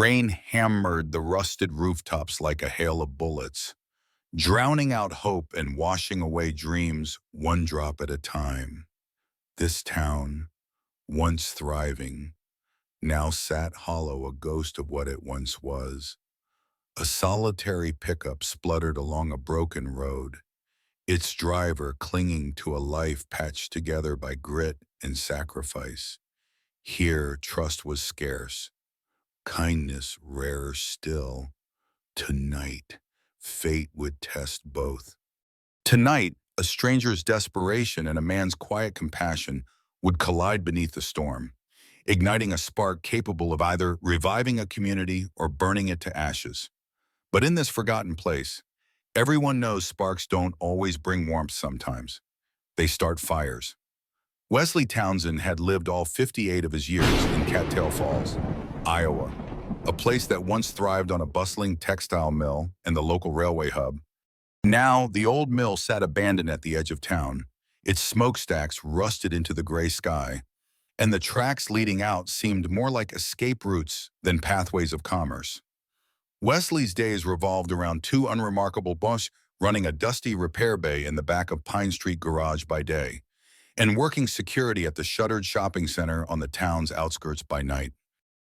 Rain hammered the rusted rooftops like a hail of bullets, drowning out hope and washing away dreams one drop at a time. This town, once thriving, now sat hollow, a ghost of what it once was. A solitary pickup spluttered along a broken road, its driver clinging to a life patched together by grit and sacrifice. Here, trust was scarce, kindness rarer still. Tonight, fate would test both. Tonight, a stranger's desperation and a man's quiet compassion would collide beneath the storm, igniting a spark capable of either reviving a community or burning it to ashes. But in this forgotten place, everyone knows sparks don't always bring warmth sometimes. They start fires. Wesley Townsend had lived all 58 of his years in Cattail Falls, Iowa, a place that once thrived on a bustling textile mill and the local railway hub. Now, the old mill sat abandoned at the edge of town, its smokestacks rusted into the gray sky, and the tracks leading out seemed more like escape routes than pathways of commerce. Wesley's days revolved around two unremarkable bush running a dusty repair bay in the back of Pine Street garage by day, and working security at the shuttered shopping center on the town's outskirts by night.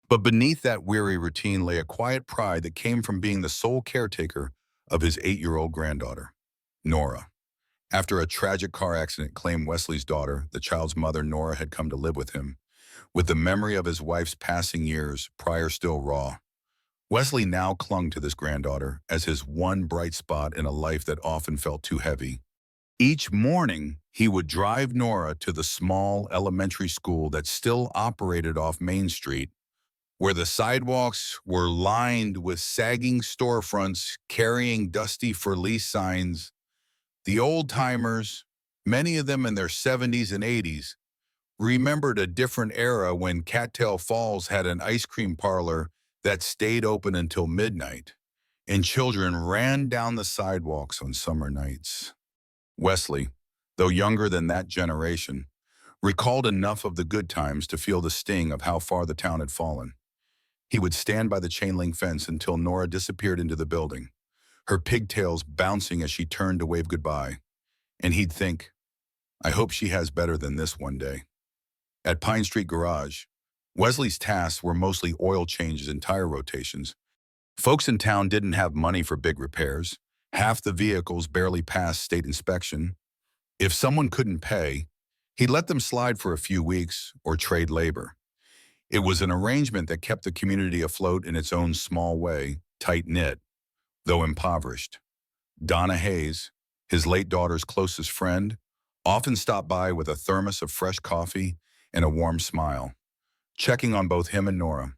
But beneath that weary routine lay a quiet pride that came from being the sole caretaker of his 8-year-old granddaughter, Nora. After a tragic car accident claimed Wesley's daughter, the child's mother, Nora, had come to live with him, with the memory of his wife's passing years prior still raw. Wesley now clung to this granddaughter as his one bright spot in a life that often felt too heavy. Each morning, he would drive Nora to the small elementary school that still operated off Main Street, where the sidewalks were lined with sagging storefronts carrying dusty for lease signs. The old-timers, many of them in their 70s and 80s, remembered a different era when Cattail Falls had an ice cream parlor that stayed open until midnight, and children ran down the sidewalks on summer nights. Wesley, though younger than that generation, recalled enough of the good times to feel the sting of how far the town had fallen. He would stand by the chain-link fence until Nora disappeared into the building, her pigtails bouncing as she turned to wave goodbye. And he'd think, I hope she has better than this one day. At Pine Street Garage, Wesley's tasks were mostly oil changes and tire rotations. Folks in town didn't have money for big repairs. Half the vehicles barely passed state inspection. If someone couldn't pay, he'd let them slide for a few weeks or trade labor. It was an arrangement that kept the community afloat in its own small way, tight-knit, though impoverished. Donna Hayes, his late daughter's closest friend, often stopped by with a thermos of fresh coffee and a warm smile, checking on both him and Nora.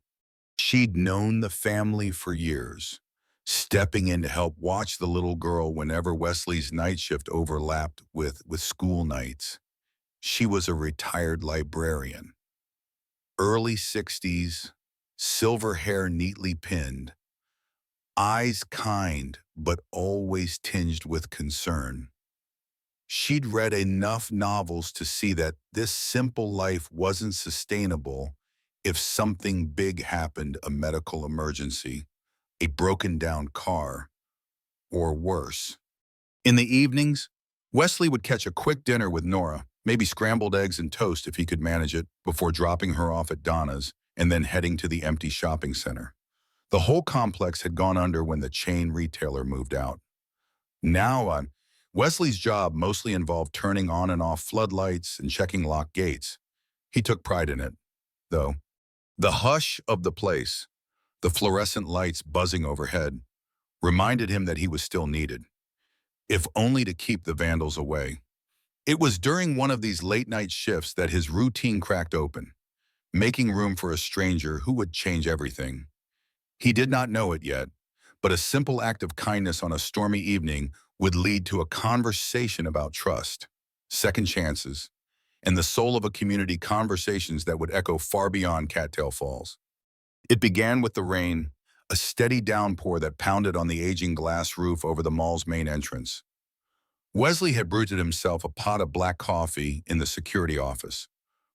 She'd known the family for years, stepping in to help watch the little girl whenever Wesley's night shift overlapped with school nights. She was a retired librarian. Early 60s, silver hair neatly pinned, eyes kind but always tinged with concern. She'd read enough novels to see that this simple life wasn't sustainable if something big happened, a medical emergency, a broken-down car, or worse. In the evenings, Wesley would catch a quick dinner with Nora, maybe scrambled eggs and toast if he could manage it, before dropping her off at Donna's and then heading to the empty shopping center. The whole complex had gone under when the chain retailer moved out. Now, Wesley's job mostly involved turning on and off floodlights and checking locked gates. He took pride in it, though. The hush of the place, the fluorescent lights buzzing overhead, reminded him that he was still needed, if only to keep the vandals away. It was during one of these late-night shifts that his routine cracked open, making room for a stranger who would change everything. He did not know it yet, but a simple act of kindness on a stormy evening would lead to a conversation about trust, second chances, and the soul of a community, conversations that would echo far beyond Cattail Falls. It began with the rain, a steady downpour that pounded on the aging glass roof over the mall's main entrance. Wesley had brewed himself a pot of black coffee in the security office.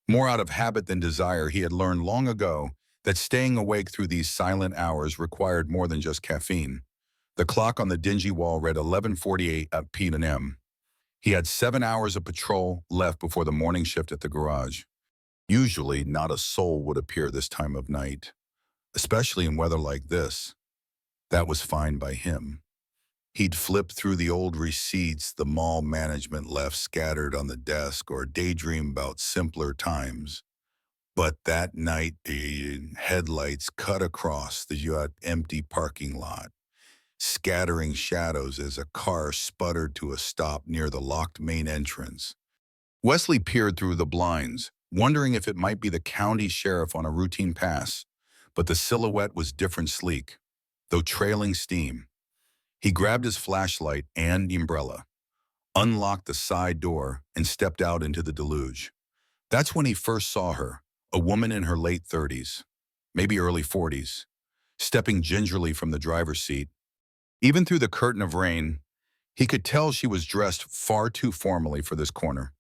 More out of habit than desire, he had learned long ago that staying awake through these silent hours required more than just caffeine. The clock on the dingy wall read 11:48 p.m. He had 7 hours of patrol left before the morning shift at the garage. Usually, not a soul would appear this time of night, especially in weather like this. That was fine by him. He'd flip through the old receipts the mall management left scattered on the desk or daydream about simpler times. But that night, the headlights cut across the empty parking lot, scattering shadows as a car sputtered to a stop near the locked main entrance. Wesley peered through the blinds, wondering if it might be the county sheriff on a routine pass, but the silhouette was different sleek, though trailing steam. He grabbed his flashlight and umbrella, unlocked the side door, and stepped out into the deluge. That's when he first saw her, a woman in her late 30s, maybe early 40s, stepping gingerly from the driver's seat. Even through the curtain of rain, he could tell she was dressed far too formally for this corner.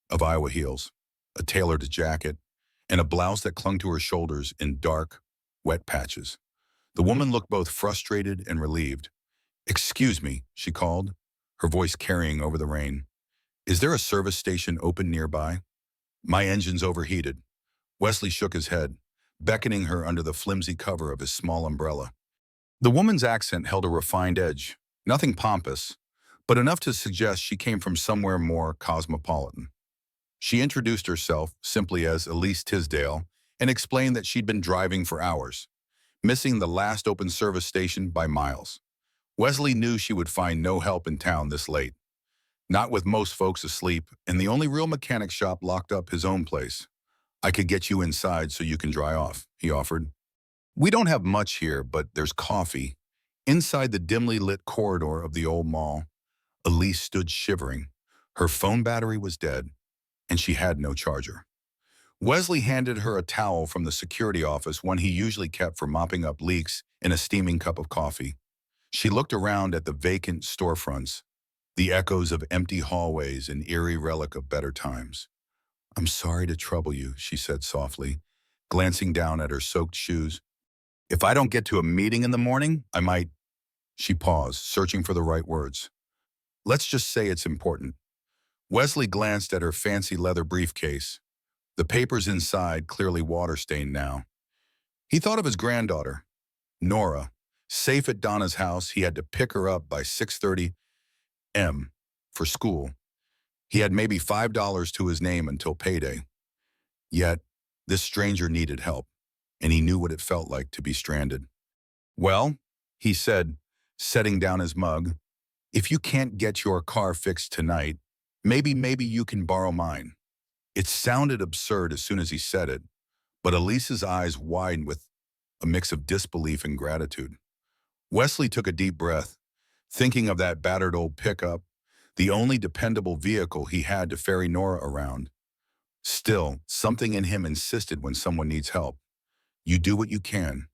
Of Iowa heels, a tailored jacket, and a blouse that clung to her shoulders in dark, wet patches. The woman looked both frustrated and relieved. "Excuse me," she called, her voice carrying over the rain. "Is there a service station open nearby? My engine's overheated." Wesley shook his head, beckoning her under the flimsy cover of his small umbrella. The woman's accent held a refined edge, nothing pompous, but enough to suggest she came from somewhere more cosmopolitan. She introduced herself simply as Elise Tisdale and explained that she'd been driving for hours, missing the last open service station by miles. Wesley knew she would find no help in town this late, not with most folks asleep and the only real mechanic shop locked up his own place. "I could get you inside so you can dry off," he offered. "We don't have much here, but there's coffee." Inside the dimly lit corridor of the old mall, Elise stood shivering. Her phone battery was dead, and she had no charger. Wesley handed her a towel from the security office, one he usually kept for mopping up leaks, and a steaming cup of coffee. She looked around at the vacant storefronts, the echoes of empty hallways, an eerie relic of better times. "I'm sorry to trouble you," she said softly, glancing down at her soaked shoes. "If I don't get to a meeting in the morning, I might—" She paused, searching for the right words. "Let's just say it's important." Wesley glanced at her fancy leather briefcase, the papers inside clearly water-stained now. He thought of his granddaughter, Nora, safe at Donna's house. He had to pick her up by 6:30 a.m. for school. He had maybe $5 to his name until payday. Yet, this stranger needed help, and he knew what it felt like to be stranded. "Well," he said, setting down his mug, "if you can't get your car fixed tonight, maybe you can borrow mine." It sounded absurd as soon as he said it, but Elise's eyes widened with a mix of disbelief and gratitude. Wesley took a deep breath, thinking of that battered old pickup, the only dependable vehicle he had to ferry Nora around. Still, something in him insisted when someone needs help. "You do what you can.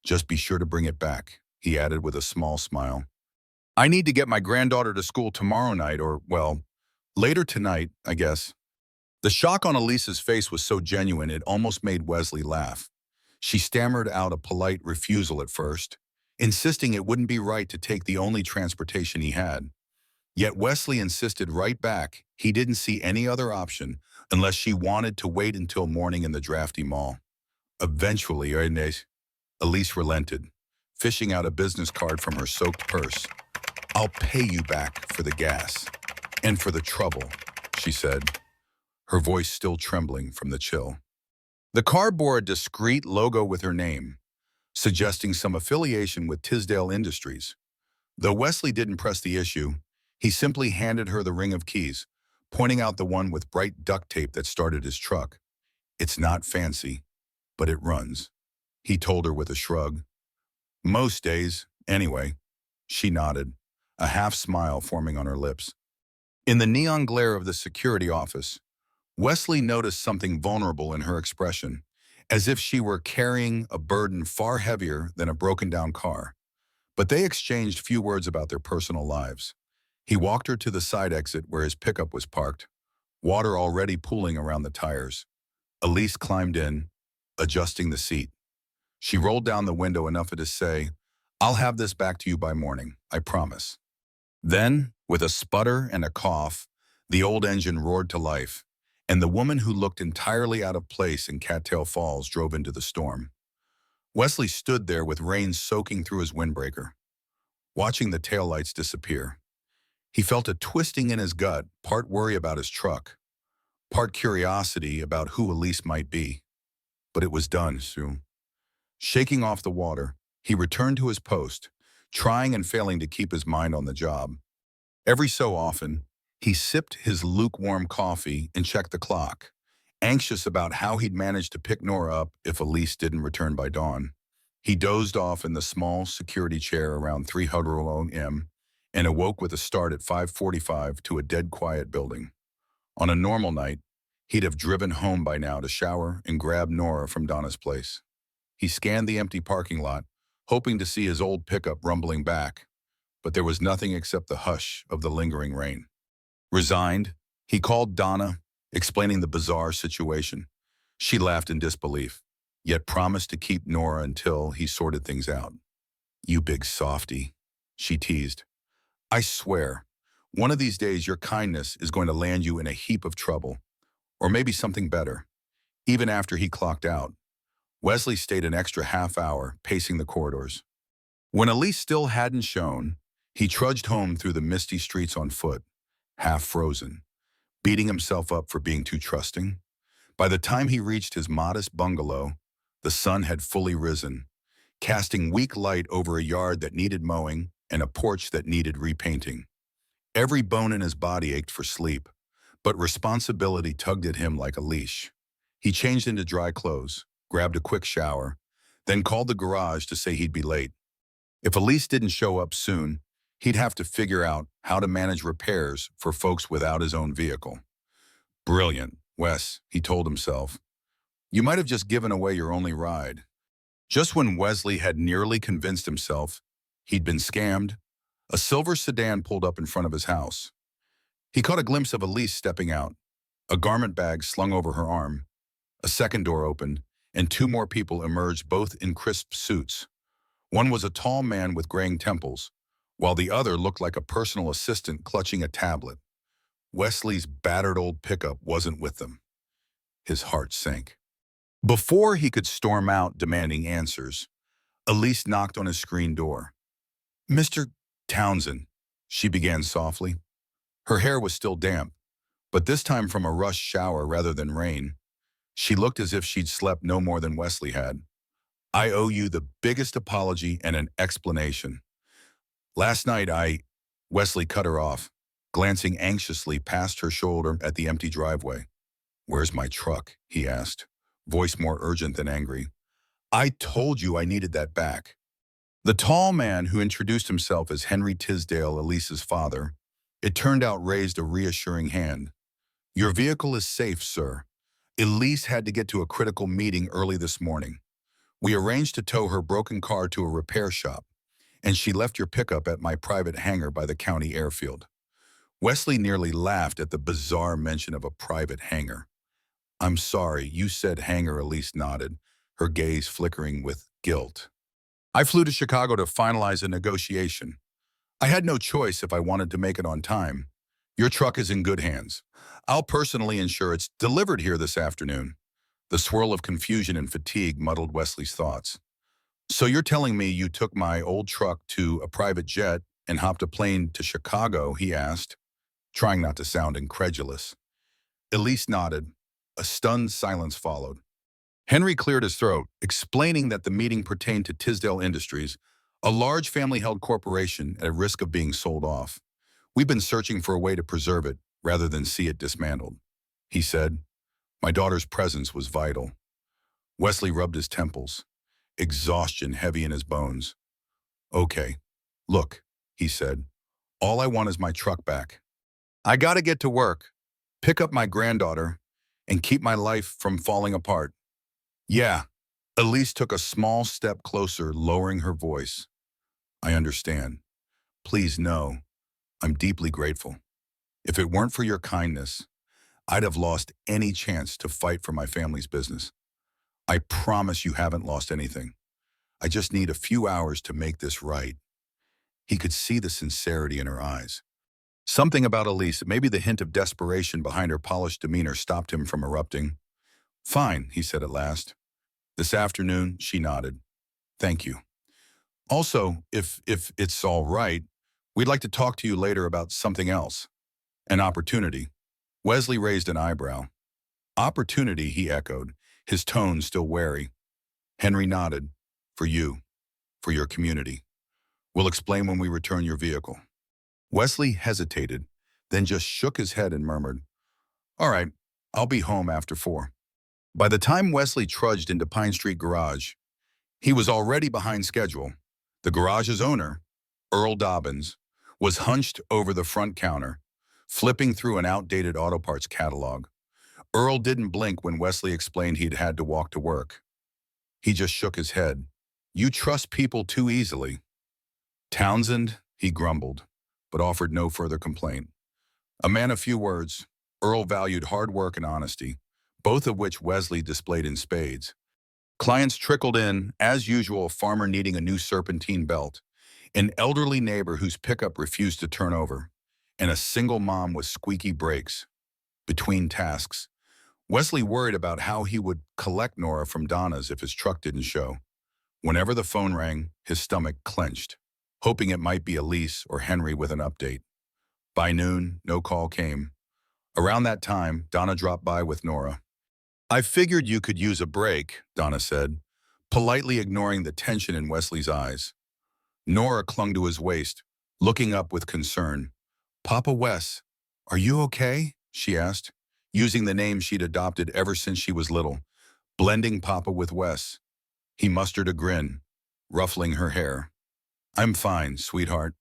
Just be sure to bring it back," he added with a small smile. "I need to get my granddaughter to school tomorrow night, or, well, later tonight, I guess." The shock on Elise's face was so genuine it almost made Wesley laugh. She stammered out a polite refusal at first, insisting it wouldn't be right to take the only transportation he had. Yet Wesley insisted right back he didn't see any other option unless she wanted to wait until morning in the drafty mall. Eventually, Elise relented, fishing out a business card from her soaked purse. "I'll pay you back for the gas and for the trouble," she said, her voice still trembling from the chill. The card bore a discreet logo with her name, suggesting some affiliation with Tisdale Industries. Though Wesley didn't press the issue, he simply handed her the ring of keys, pointing out the one with bright duct tape that started his truck. "It's not fancy, but it runs," he told her with a shrug. "Most days, anyway." She nodded, a half smile forming on her lips. In the neon glare of the security office, Wesley noticed something vulnerable in her expression, as if she were carrying a burden far heavier than a broken-down car. But they exchanged few words about their personal lives. He walked her to the side exit where his pickup was parked, water already pooling around the tires. Elise climbed in, adjusting the seat. She rolled down the window enough to say, "I'll have this back to you by morning, I promise." Then, with a sputter and a cough, the old engine roared to life, and the woman who looked entirely out of place in Cattail Falls drove into the storm. Wesley stood there with rain soaking through his windbreaker, watching the taillights disappear. He felt a twisting in his gut, part worry about his truck, part curiosity about who Elise might be. But it was done soon. Shaking off the water, he returned to his post, trying and failing to keep his mind on the job. Every so often, he sipped his lukewarm coffee and checked the clock, anxious about how he'd manage to pick Nora up if Elise didn't return by dawn. He dozed off in the small security chair around 300 M and awoke with a start at 5:45 to a dead quiet building. On a normal night, he'd have driven home by now to shower and grab Nora from Donna's place. He scanned the empty parking lot, hoping to see his old pickup rumbling back, but there was nothing except the hush of the lingering rain. Resigned, he called Donna, explaining the bizarre situation. She laughed in disbelief, yet promised to keep Nora until he sorted things out. "You big softy," she teased. "I swear, one of these days your kindness is going to land you in a heap of trouble, or maybe something better." Even after he clocked out, Wesley stayed an extra half hour pacing the corridors. When Elise still hadn't shown, he trudged home through the misty streets on foot, half frozen, beating himself up for being too trusting. By the time he reached his modest bungalow, the sun had fully risen, casting weak light over a yard that needed mowing and a porch that needed repainting. Every bone in his body ached for sleep, but responsibility tugged at him like a leash. He changed into dry clothes, grabbed a quick shower, then called the garage to say he'd be late. If Elise didn't show up soon, he'd have to figure out how to manage repairs for folks without his own vehicle. "Brilliant, Wes," he told himself. "You might have just given away your only ride." Just when Wesley had nearly convinced himself he'd been scammed, a silver sedan pulled up in front of his house. He caught a glimpse of Elise stepping out, a garment bag slung over her arm. A second door opened, and two more people emerged, both in crisp suits. One was a tall man with graying temples, while the other looked like a personal assistant clutching a tablet. Wesley's battered old pickup wasn't with them. His heart sank. Before he could storm out demanding answers, Elise knocked on his screen door. "Mr. Townsend," she began softly. Her hair was still damp, but this time from a rush shower rather than rain. She looked as if she'd slept no more than Wesley had. "I owe you the biggest apology and an explanation. Last night Wesley cut her off, glancing anxiously past her shoulder at the empty driveway. "Where's my truck?" he asked, voice more urgent than angry. "I told you I needed that back." The tall man, who introduced himself as Henry Tisdale, Elise's father, it turned out raised a reassuring hand. "Your vehicle is safe, sir. Elise had to get to a critical meeting early this morning. We arranged to tow her broken car to a repair shop, and she left your pickup at my private hangar by the county airfield." Wesley nearly laughed at the bizarre mention of a private hangar. "I'm sorry, you said hangar," Elise nodded, her gaze flickering with guilt. "I flew to Chicago to finalize a negotiation. I had no choice if I wanted to make it on time. Your truck is in good hands. I'll personally ensure it's delivered here this afternoon." The swirl of confusion and fatigue muddled Wesley's thoughts. "So you're telling me you took my old truck to a private jet and hopped a plane to Chicago?" he asked, trying not to sound incredulous. Elise nodded. A stunned silence followed. Henry cleared his throat, explaining that the meeting pertained to Tisdale Industries, a large family-held corporation at risk of being sold off. "We've been searching for a way to preserve it rather than see it dismantled," he said. "My daughter's presence was vital." Wesley rubbed his temples, exhaustion heavy in his bones. "Okay, look," he said. "All I want is my truck back. I gotta get to work, pick up my granddaughter, and keep my life from falling apart." "Yeah." Elise took a small step closer, lowering her voice. "I understand. Please know, I'm deeply grateful. If it weren't for your kindness, I'd have lost any chance to fight for my family's business. I promise you haven't lost anything. I just need a few hours to make this right. He could see the sincerity in her eyes. Something about Elise, maybe the hint of desperation behind her polished demeanor, stopped him from erupting. Fine, he said at last. This afternoon, she nodded. Thank you. Also, if it's all right, we'd like to talk to you later about something else. An opportunity. Wesley raised an eyebrow. Opportunity, he echoed, his tone still wary. Henry nodded. For you. For your community. We'll explain when we return your vehicle. Wesley hesitated, then just shook his head and murmured, All right, I'll be home after 4. By the time Wesley trudged into Pine Street Garage, he was already behind schedule. The garage's owner, Earl Dobbins, was hunched over the front counter, flipping through an outdated auto parts catalog. Earl didn't blink when Wesley explained he'd had to walk to work. He just shook his head. You trust people too easily. Townsend, he grumbled, but offered no further complaint. A man of few words, Earl valued hard work and honesty, both of which Wesley displayed in spades. Clients trickled in, as usual, a farmer needing a new serpentine belt, an elderly neighbor whose pickup refused to turn over, and a single mom with squeaky brakes. Between tasks, Wesley worried about how he would collect Nora from Donna's if his truck didn't show. Whenever the phone rang, his stomach clenched, hoping it might be Elise or Henry with an update. By noon, no call came. Around that time, Donna dropped by with Nora. I figured you could use a break, Donna said, politely ignoring the tension in Wesley's eyes. Nora clung to his waist, looking up with concern. Papa Wes, are you okay? She asked, using the name she'd adopted ever since she was little, blending Papa with Wes. He mustered a grin, ruffling her hair. I'm fine, sweetheart.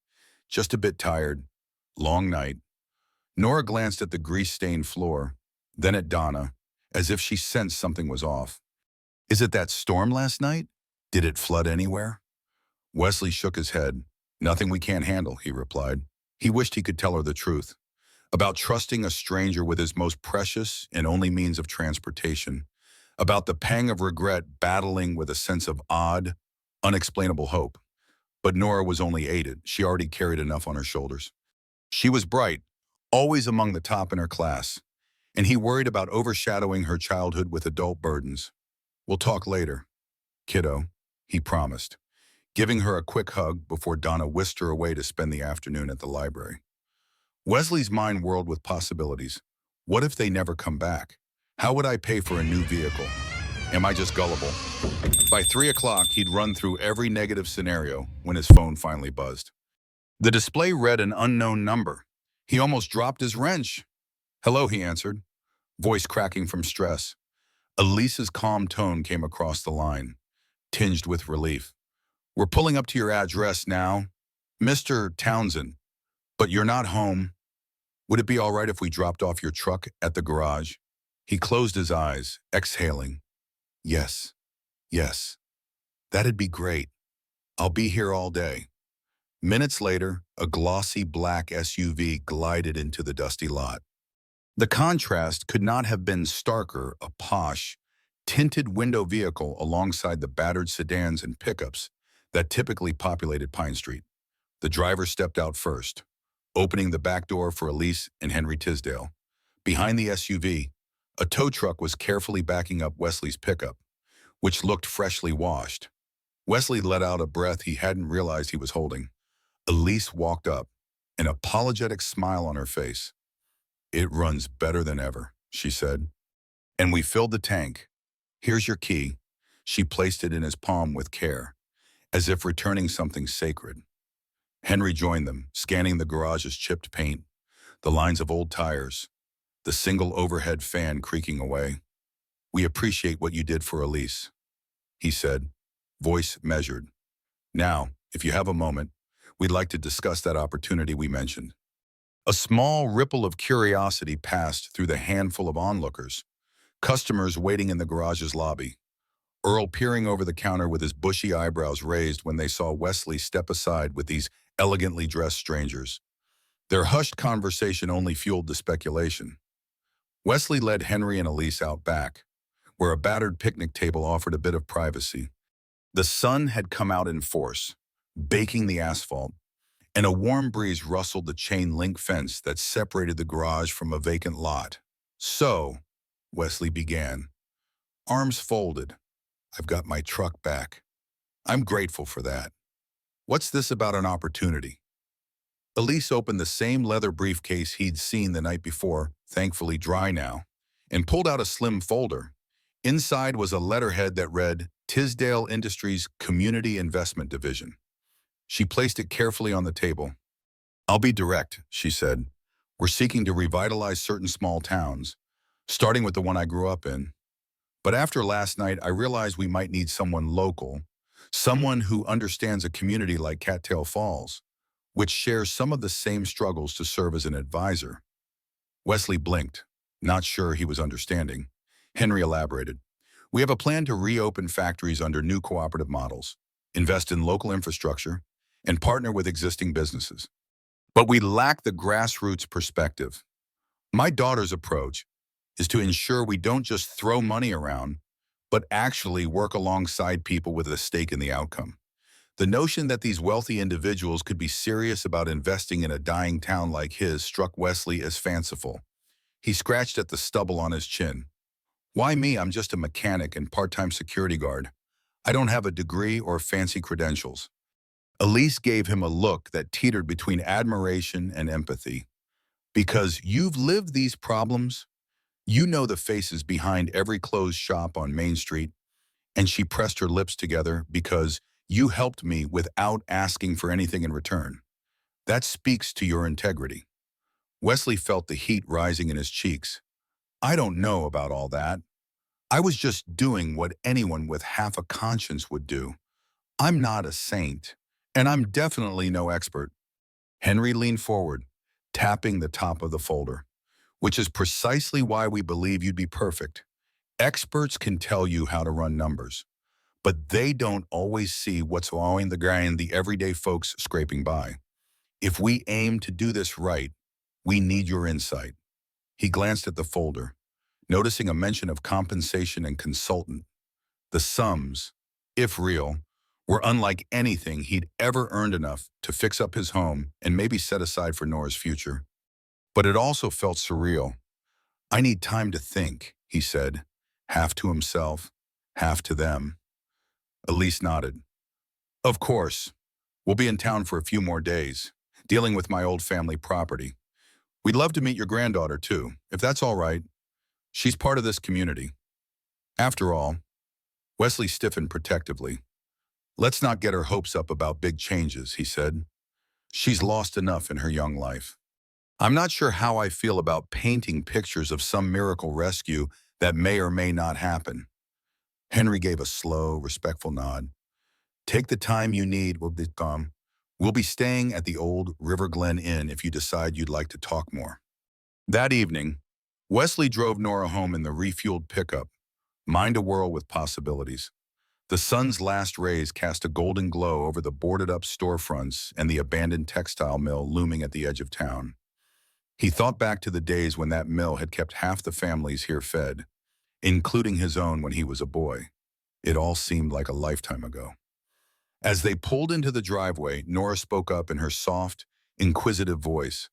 Just a bit tired. Long night. Nora glanced at the grease-stained floor, then at Donna, as if she sensed something was off. Is it that storm last night? Did it flood anywhere? Wesley shook his head. Nothing we can't handle, he replied. He wished he could tell her the truth about trusting a stranger with his most precious and only means of transportation, about the pang of regret battling with a sense of odd, unexplainable hope. But Nora was only aided. She already carried enough on her shoulders. She was bright, always among the top in her class, and he worried about overshadowing her childhood with adult burdens. We'll talk later, kiddo, he promised, giving her a quick hug before Donna whisked her away to spend the afternoon at the library. Wesley's mind whirled with possibilities. What if they never come back? How would I pay for a new vehicle? Am I just gullible? By 3 o'clock, he'd run through every negative scenario when his phone finally buzzed. The display read an unknown number. He almost dropped his wrench. Hello, he answered, voice cracking from stress. Elise's calm tone came across the line, tinged with relief. We're pulling up to your address now. Mr. Townsend, but you're not home. Would it be all right if we dropped off your truck at the garage? He closed his eyes, exhaling. Yes, yes, that'd be great. I'll be here all day. Minutes later, a glossy black SUV glided into the dusty lot. The contrast could not have been starker, a posh, tinted window vehicle alongside the battered sedans and pickups that typically populated Pine Street. The driver stepped out first, opening the back door for Elise and Henry Tisdale. Behind the SUV, a tow truck was carefully backing up Wesley's pickup, which looked freshly washed. Wesley let out a breath he hadn't realized he was holding. Elise walked up, an apologetic smile on her face. It runs better than ever, she said. And we filled the tank. Here's your key. She placed it in his palm with care, as if returning something sacred. Henry joined them, scanning the garage's chipped paint, the lines of old tires, the single overhead fan creaking away. We appreciate what you did for Elise, he said, voice measured. Now, if you have a moment, we'd like to discuss that opportunity we mentioned. A small ripple of curiosity passed through the handful of onlookers, customers waiting in the garage's lobby. Earl peering over the counter with his bushy eyebrows raised when they saw Wesley step aside with these elegantly dressed strangers. Their hushed conversation only fueled the speculation. Wesley led Henry and Elise out back, where a battered picnic table offered a bit of privacy. The sun had come out in force, baking the asphalt, and a warm breeze rustled the chain-link fence that separated the garage from a vacant lot. "So," Wesley began, arms folded, "I've got my truck back. I'm grateful for that. What's this about an opportunity?" Elise opened the same leather briefcase he'd seen the night before, thankfully dry now, and pulled out a slim folder. Inside was a letterhead that read, "Tisdale Industries Community Investment Division." She placed it carefully on the table. "I'll be direct," she said. "We're seeking to revitalize certain small towns, starting with the one I grew up in. But after last night, I realized we might need someone local, someone who understands a community like Cattail Falls, which shares some of the same struggles, to serve as an advisor." Wesley blinked, not sure he was understanding. Henry elaborated. "We have a plan to reopen factories under new cooperative models, invest in local infrastructure, and partner with existing businesses. But we lack the grassroots perspective. My daughter's approach is to ensure we don't just throw money around, but actually work alongside people with a stake in the outcome." The notion that these wealthy individuals could be serious about investing in a dying town like his struck Wesley as fanciful. He scratched at the stubble on his chin. "Why me? I'm just a mechanic and part-time security guard. I don't have a degree or fancy credentials." Elise gave him a look that teetered between admiration and empathy. "Because you've lived these problems, you know the faces behind every closed shop on Main Street." And she pressed her lips together. "Because you helped me without asking for anything in return. That speaks to your integrity." Wesley felt the heat rising in his cheeks. "I don't know about all that. I was just doing what anyone with half a conscience would do. I'm not a saint, and I'm definitely no expert." Henry leaned forward, tapping the top of the folder. "Which is precisely why we believe you'd be perfect. Experts can tell you how to run numbers, but they don't always see what's allowing the grind the everyday folks scraping by. If we aim to do this right, we need your insight." He glanced at the folder, noticing a mention of compensation and consultant. The sums, if real, were unlike anything he'd ever earned enough to fix up his home and maybe set aside for Nora's future. But it also felt surreal. "I need time to think," he said, half to himself, half to them. Elise nodded. "Of course. We'll be in town for a few more days, dealing with my old family property. We'd love to meet your granddaughter, too, if that's all right. She's part of this community." After all, Wesley stiffened protectively. "Let's not get her hopes up about big changes," he said. "She's lost enough in her young life. I'm not sure how I feel about painting pictures of some miracle rescue that may or may not happen." Henry gave a slow, respectful nod. "Take the time you need, we'll be calm. We'll be staying at the old River Glen Inn if you decide you'd like to talk more." That evening, Wesley drove Nora home in the refueled pickup, mind a-whirl with possibilities. The sun's last rays cast a golden glow over the boarded-up storefronts and the abandoned textile mill looming at the edge of town. He thought back to the days when that mill had kept half the families here fed, including his own when he was a boy. It all seemed like a lifetime ago. As they pulled into the driveway, Nora spoke up in her soft, inquisitive voice.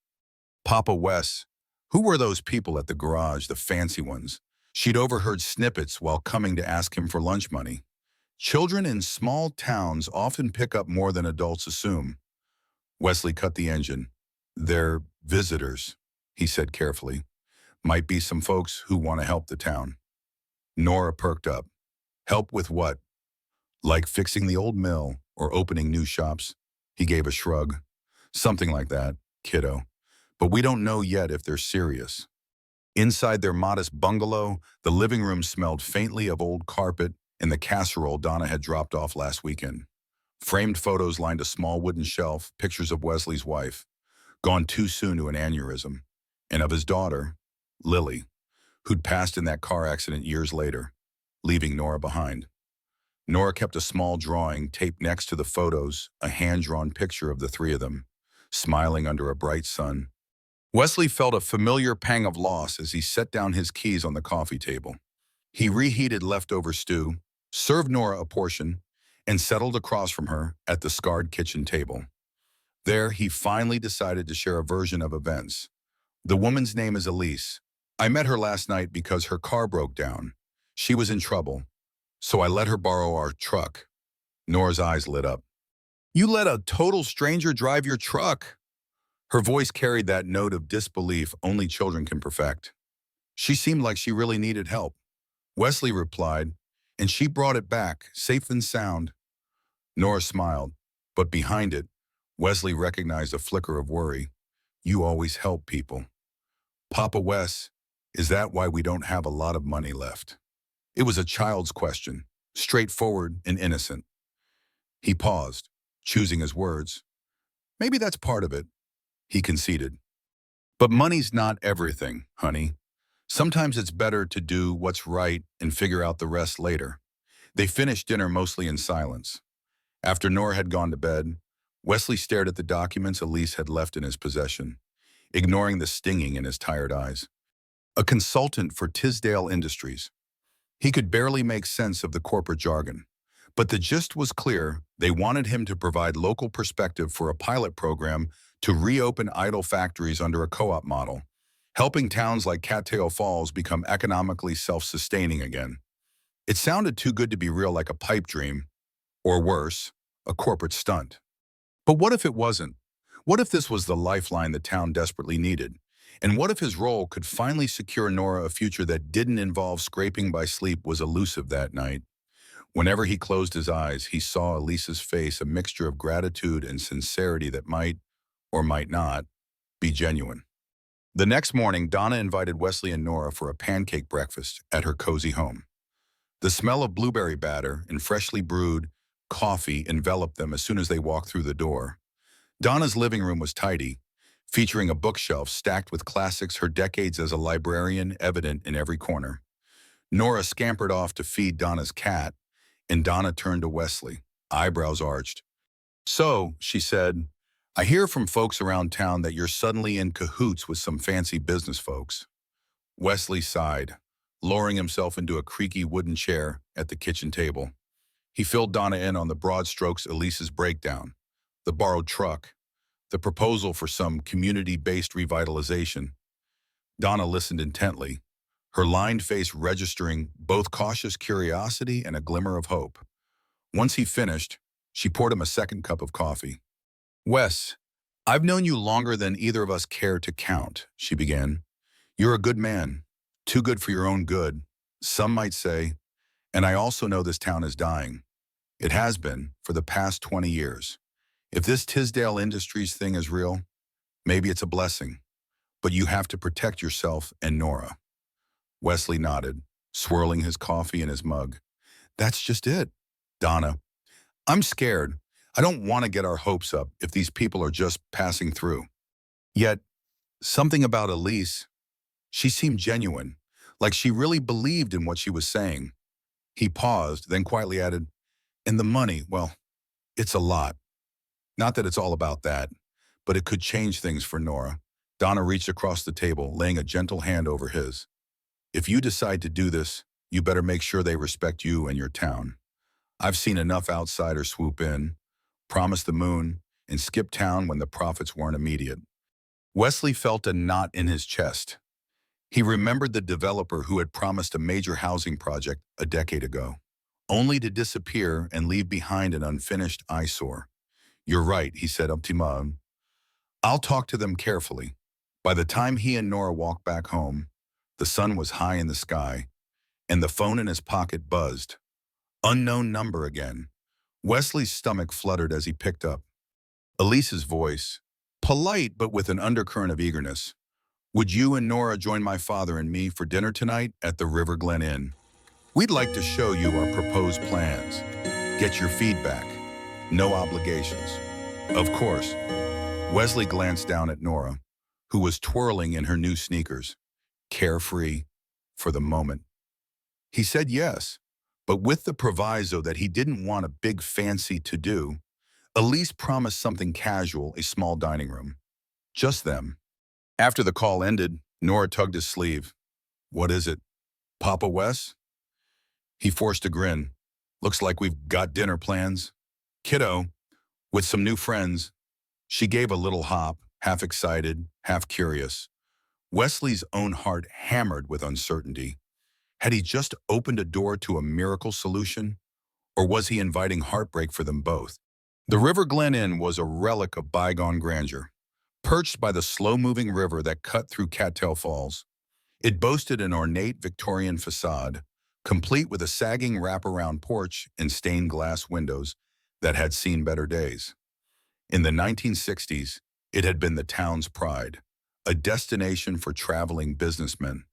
"Papa Wes, who were those people at the garage, the fancy ones?" She'd overheard snippets while coming to ask him for lunch money. "Children in small towns often pick up more than adults assume." Wesley cut the engine. "They're visitors," he said carefully. "Might be some folks who want to help the town." Nora perked up. "Help with what?" "Like fixing the old mill or opening new shops." He gave a shrug. "Something like that, kiddo. But we don't know yet if they're serious." Inside their modest bungalow, the living room smelled faintly of old carpet and the casserole Donna had dropped off last weekend. Framed photos lined a small wooden shelf, pictures of Wesley's wife, gone too soon to an aneurysm, and of his daughter, Lily, who'd passed in that car accident years later, leaving Nora behind. Nora kept a small drawing taped next to the photos, a hand-drawn picture of the three of them, smiling under a bright sun. Wesley felt a familiar pang of loss as he set down his keys on the coffee table. He reheated leftover stew, served Nora a portion, and settled across from her at the scarred kitchen table. There, he finally decided to share a version of events. The woman's name is Elise. I met her last night because her car broke down. She was in trouble, so I let her borrow our truck. Nora's eyes lit up. You let a total stranger drive your truck? Her voice carried that note of disbelief only children can perfect. She seemed like she really needed help. Wesley replied, and she brought it back, safe and sound. Nora smiled, but behind it, Wesley recognized a flicker of worry. You always help people. Papa Wes, is that why we don't have a lot of money left? It was a child's question, straightforward and innocent. He paused, choosing his words. Maybe that's part of it, he conceded. But money's not everything, honey. Sometimes it's better to do what's right and figure out the rest later. They finished dinner mostly in silence. After Nora had gone to bed, Wesley stared at the documents Elise had left in his possession, ignoring the stinging in his tired eyes. A consultant for Tisdale Industries. He could barely make sense of the corporate jargon, but the gist was clear. They wanted him to provide local perspective for a pilot program to reopen idle factories under a co-op model, helping towns like Cattail Falls become economically self-sustaining again. It sounded too good to be real, like a pipe dream, or worse, a corporate stunt. But what if it wasn't? What if this was the lifeline the town desperately needed? And what if his role could finally secure Nora a future that didn't involve scraping by sleep? Was elusive that night. Whenever he closed his eyes, he saw Elisa's face, a mixture of gratitude and sincerity that might, or might not, be genuine. The next morning, Donna invited Wesley and Nora for a pancake breakfast at her cozy home. The smell of blueberry batter and freshly brewed coffee enveloped them as soon as they walked through the door. Donna's living room was tidy, featuring a bookshelf stacked with classics, her decades as a librarian evident in every corner. Nora scampered off to feed Donna's cat, and Donna turned to Wesley, eyebrows arched. So, she said, I hear from folks around town that you're suddenly in cahoots with some fancy business folks. Wesley sighed, lowering himself into a creaky wooden chair at the kitchen table. He filled Donna in on the broad strokes: Elise's breakdown, the borrowed truck, the proposal for some community-based revitalization. Donna listened intently, her lined face registering both cautious curiosity and a glimmer of hope. Once he finished, she poured him a second cup of coffee. Wes, I've known you longer than either of us care to count, she began. You're a good man, too good for your own good, some might say, and I also know this town is dying. It has been for the past 20 years. If this Tisdale Industries thing is real, maybe it's a blessing, but you have to protect yourself and Nora. Wesley nodded, swirling his coffee in his mug. That's just it. Donna, I'm scared. I don't want to get our hopes up if these people are just passing through. Yet, something about Elise, she seemed genuine, like she really believed in what she was saying. He paused, then quietly added, and the money, well, it's a lot. Not that it's all about that, but it could change things for Nora. Donna reached across the table, laying a gentle hand over his. If you decide to do this, you better make sure they respect you and your town. I've seen enough outsiders swoop in, promise the moon, and skip town when the profits weren't immediate. Wesley felt a knot in his chest. He remembered the developer who had promised a major housing project a decade ago, only to disappear and leave behind an unfinished eyesore. You're right, he said optimistically. I'll talk to them carefully. By the time he and Nora walked back home, the sun was high in the sky, and the phone in his pocket buzzed. Unknown number again. Wesley's stomach fluttered as he picked up. Elise's voice, polite but with an undercurrent of eagerness. Would you and Nora join my father and me for dinner tonight at the River Glen Inn? We'd like to show you our proposed plans. Get your feedback. No obligations. Of course. Wesley glanced down at Nora, who was twirling in her new sneakers, carefree for the moment. He said yes, but with the proviso that he didn't want a big fancy to-do. Elise promised something casual, a small dining room. Just them. After the call ended, Nora tugged his sleeve. What is it? Papa Wes? He forced a grin. Looks like we've got dinner plans. Kiddo, with some new friends. She gave a little hop, half excited, half curious. Wesley's own heart hammered with uncertainty. Had he just opened a door to a miracle solution? Or was he inviting heartbreak for them both? The River Glen Inn was a relic of bygone grandeur. Perched by the slow-moving river that cut through Cattail Falls, it boasted an ornate Victorian facade, complete with a sagging wraparound porch and stained glass windows that had seen better days. In the 1960s, it had been the town's pride, a destination for traveling businessmen,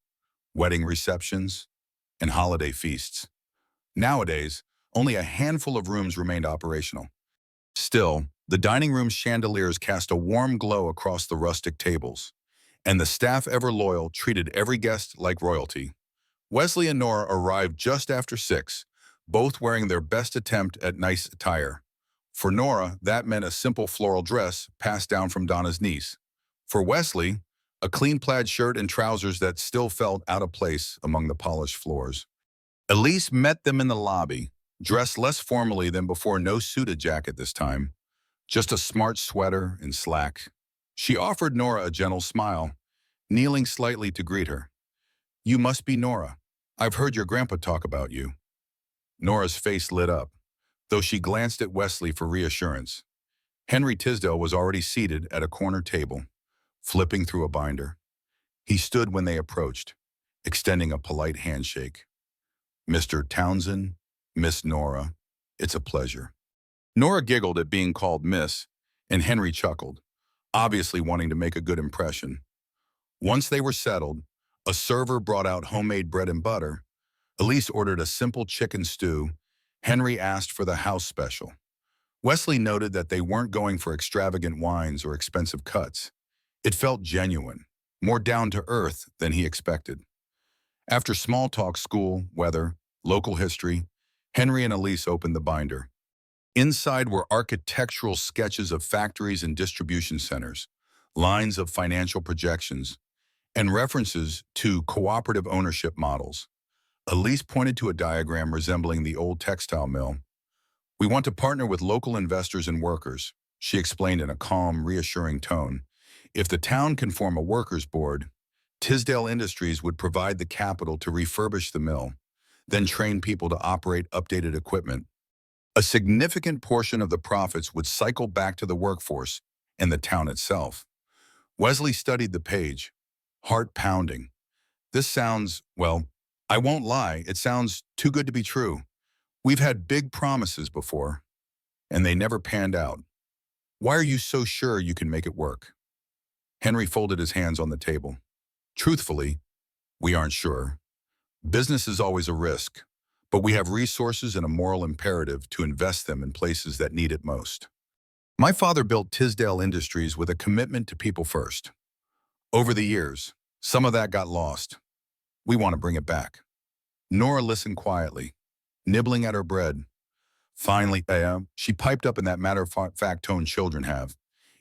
wedding receptions, and holiday feasts. Nowadays, only a handful of rooms remained operational. Still, the dining room's chandeliers cast a warm glow across the rustic tables, and the staff, ever loyal, treated every guest like royalty. Wesley and Nora arrived just after 6, both wearing their best attempt at nice attire. For Nora, that meant a simple floral dress passed down from Donna's niece. For Wesley, a clean plaid shirt and trousers that still felt out of place among the polished floors. Elise met them in the lobby, dressed less formally than before, no suited jacket this time, just a smart sweater and slacks. She offered Nora a gentle smile, kneeling slightly to greet her. "You must be Nora. I've heard your grandpa talk about you." Nora's face lit up, though she glanced at Wesley for reassurance. Henry Tisdale was already seated at a corner table, flipping through a binder. He stood when they approached, extending a polite handshake. "Mr. Townsend, Miss Nora, it's a pleasure." Nora giggled at being called Miss, and Henry chuckled, obviously wanting to make a good impression. Once they were settled, a server brought out homemade bread and butter. Elise ordered a simple chicken stew. Henry asked for the house special. Wesley noted that they weren't going for extravagant wines or expensive cuts. It felt genuine, more down to earth than he expected. After small talk, school, weather, local history, Henry and Elise opened the binder. Inside were architectural sketches of factories and distribution centers, lines of financial projections, and references to cooperative ownership models. Elise pointed to a diagram resembling the old textile mill. "We want to partner with local investors and workers," she explained in a calm, reassuring tone. "If the town can form a workers' board, Tisdale Industries would provide the capital to refurbish the mill, then train people to operate updated equipment. A significant portion of the profits would cycle back to the workforce and the town itself." Wesley studied the page, heart pounding. "This sounds, well, I won't lie, it sounds too good to be true. We've had big promises before, and they never panned out. Why are you so sure you can make it work?" Henry folded his hands on the table. "Truthfully, we aren't sure. Business is always a risk, but we have resources and a moral imperative to invest them in places that need it most. My father built Tisdale Industries with a commitment to people first. Over the years, some of that got lost. We want to bring it back." Nora listened quietly, nibbling at her bread. Finally, she piped up in that matter-of-fact tone children have.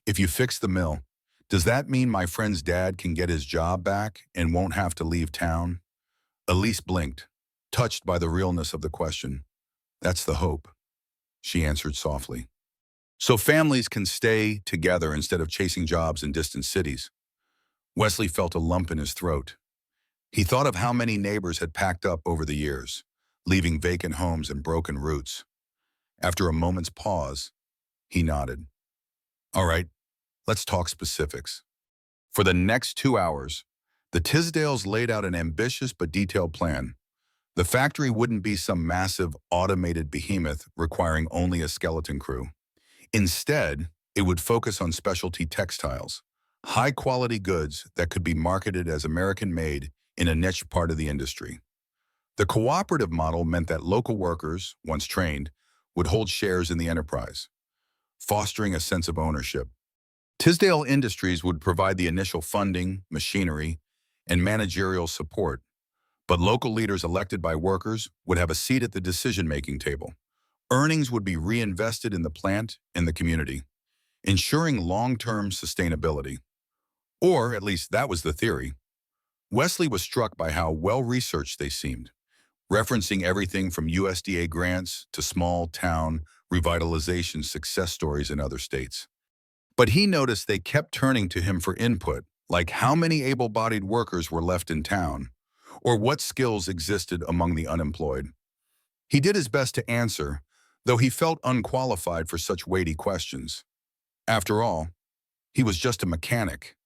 "If you fix the mill, does that mean my friend's dad can get his job back and won't have to leave town?" Elise blinked, touched by the realness of the question. "That's the hope," she answered softly. "So families can stay together instead of chasing jobs in distant cities." Wesley felt a lump in his throat. He thought of how many neighbors had packed up over the years, leaving vacant homes and broken roots. After a moment's pause, he nodded. "All right, let's talk specifics." For the next 2 hours, the Tisdales laid out an ambitious but detailed plan. The factory wouldn't be some massive, automated behemoth requiring only a skeleton crew. Instead, it would focus on specialty textiles, high-quality goods that could be marketed as American-made in a niche part of the industry. The cooperative model meant that local workers, once trained, would hold shares in the enterprise, fostering a sense of ownership. Tisdale Industries would provide the initial funding, machinery, and managerial support, but local leaders elected by workers would have a seat at the decision-making table. Earnings would be reinvested in the plant and the community, ensuring long-term sustainability. Or, at least that was the theory. Wesley was struck by how well-researched they seemed. referencing everything from USDA grants to small-town revitalization success stories in other states. But he noticed they kept turning to him for input, like how many able-bodied workers were left in town, or what skills existed among the unemployed. He did his best to answer, though he felt unqualified for such weighty questions. After all, he was just a mechanic.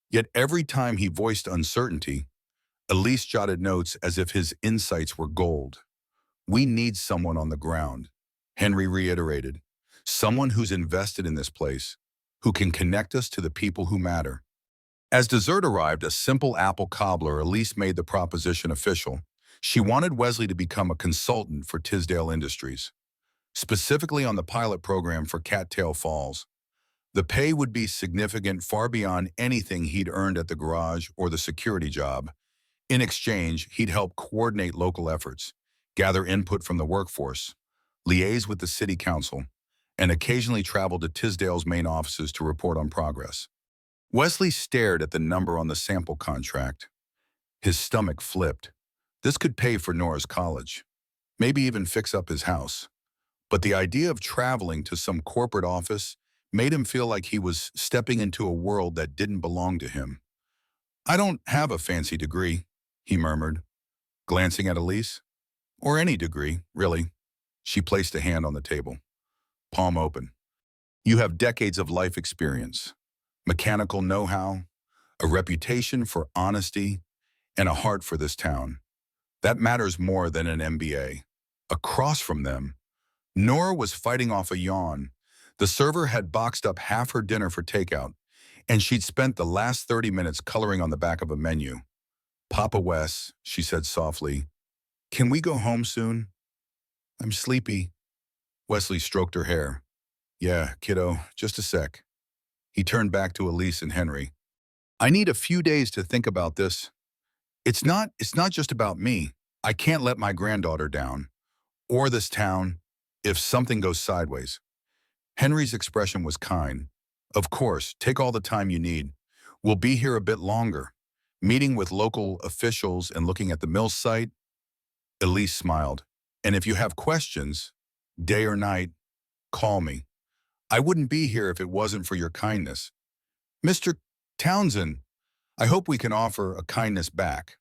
Yet every time he voiced uncertainty, Elise jotted notes as if his insights were gold. "We need someone on the ground," Henry reiterated. "Someone who's invested in this place, who can connect us to the people who matter." As dessert arrived, a simple apple cobbler, Elise made the proposition official. She wanted Wesley to become a consultant for Tisdale Industries, specifically on the pilot program for Cattail Falls. The pay would be significant, far beyond anything he'd earned at the garage or the security job. In exchange, he'd help coordinate local efforts, gather input from the workforce, liaise with the city council, and occasionally travel to Tisdale's main offices to report on progress. Wesley stared at the number on the sample contract. His stomach flipped. This could pay for Nora's college, maybe even fix up his house. But the idea of traveling to some corporate office made him feel like he was stepping into a world that didn't belong to him. "I don't have a fancy degree," he murmured, glancing at Elise. "Or any degree, really." She placed a hand on the table, palm open. "You have decades of life experience, mechanical know-how, a reputation for honesty, and a heart for this town. That matters more than an MBA." Across from them, Nora was fighting off a yawn. The server had boxed up half her dinner for takeout, and she'd spent the last 30 minutes coloring on the back of a menu. "Papa Wes," she said softly, "can we go home soon? I'm sleepy." Wesley stroked her hair. "Yeah, kiddo, just a sec." He turned back to Elise and Henry. "I need a few days to think about this. It's not just about me. I can't let my granddaughter down, or this town, if something goes sideways." Henry's expression was kind. "Of course, take all the time you need. We'll be here a bit longer, meeting with local officials and looking at the mill site." Elise smiled. "And if you have questions, day or night, call me. I wouldn't be here if it wasn't for your kindness. Mr. Townsend, I hope we can offer a kindness back."